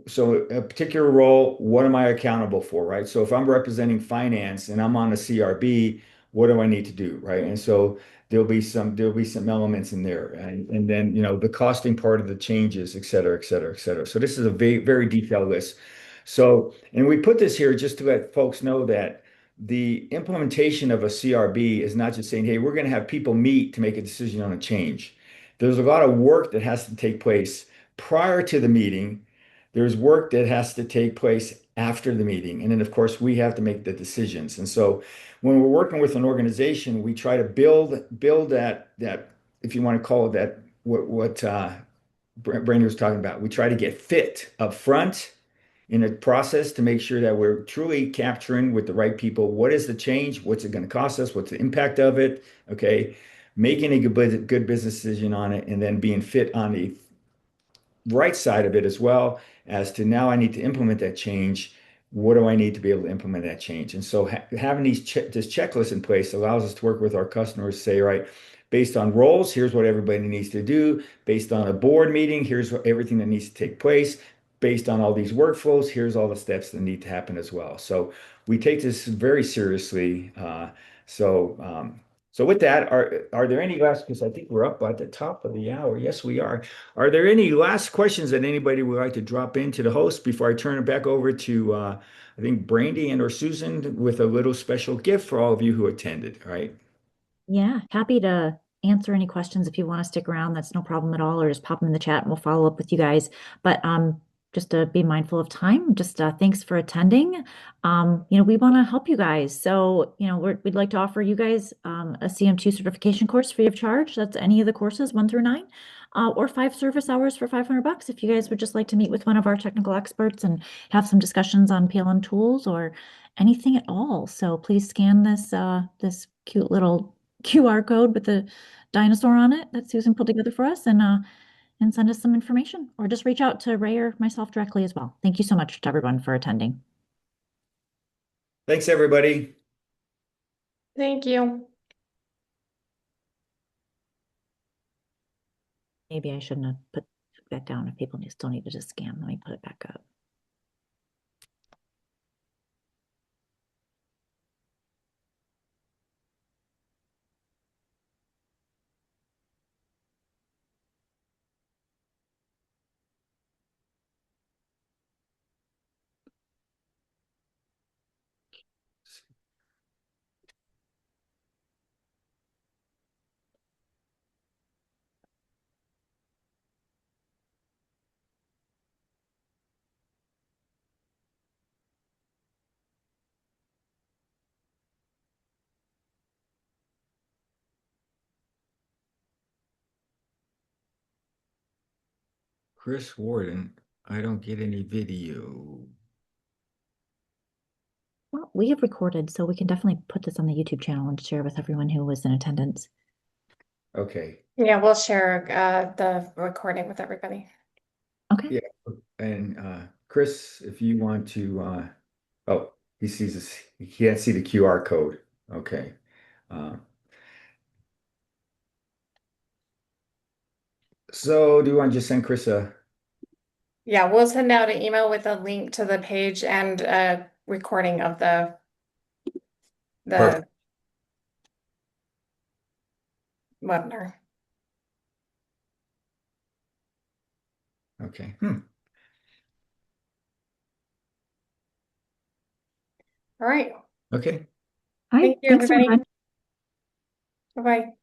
so a particular role, what am I accountable for, right? So if I'm representing finance and I'm on a CRB, what do I need to do, right? And so there'll be some elements in there, and then the costing part of the changes, et cetera, et cetera, et cetera. So this is a very very detailed list. So and we put this here just to let folks know that the implementation of a CRB is not just saying, hey, we're going to have people meet to make a decision on a change. There's a lot of work that has to take place prior to the meeting. There's work that has to take place after the meeting. And then, of course, we have to make the decisions. And so when we're working with an organization, we try to build that if you want to call it that, what Brandon was talking about. We try to get fit up front in a process to make sure that we're truly capturing with the right people what is the change, what's it going to cost us, what's the impact of it, okay, making a good business decision on it, and then being fit on the right side of it as well as to now I need to implement that change. What do I need to be able to implement that change? And so having this checklist in place allows us to work with our customers, say, right, based on roles, here's what everybody needs to do. Based on a board meeting, here's everything that needs to take place. Based on all these workflows, here's all the steps that need to happen as well. So we take this very seriously. So So with that, are there any last, because I think we're up at the top of the hour. Yes, we are. Are there any last questions that anybody would like to drop into the host before I turn it back over to I think Brandy and or Susan with a little special gift for all of you who attended, right? Yeah, happy to answer any questions if you want to stick around. That's no problem at all, or just pop them in the chat and we'll follow up with you guys. But just to be mindful of time, just thanks for attending. We want to help you guys. So, we'd like to offer you guys a CM2 certification course free of charge. That's any of the courses 1 through 9, or 5 service hours for $500 if you guys would just like to meet with one of our technical experts and have some discussions on PLM tools or anything at all. So please scan this cute little QR code with the dinosaur on it that Susan put together for us and send us some information or just reach out to Ray or myself directly as well. Thank you so much to everyone for attending. Thanks, everybody. Thank you. Maybe I shouldn't have put that down if people still need to just scan. Let me put it back up. Chris Warden, I don't get any video. Well, we have recorded, so we can definitely put this on the YouTube channel and share with everyone who was in attendance. Okay. Yeah, we'll share the recording with everybody. Okay. Yeah. And Chris, if you want to oh, he sees this, he can't see the QR code. Okay. Uh, so do you want to just send Chris a Yeah, we'll send out an email with a link to the page and a recording of the perfect? webinar. Okay. All right. Okay. All right. Thank you, Thanks, everybody. everyone. Bye-bye.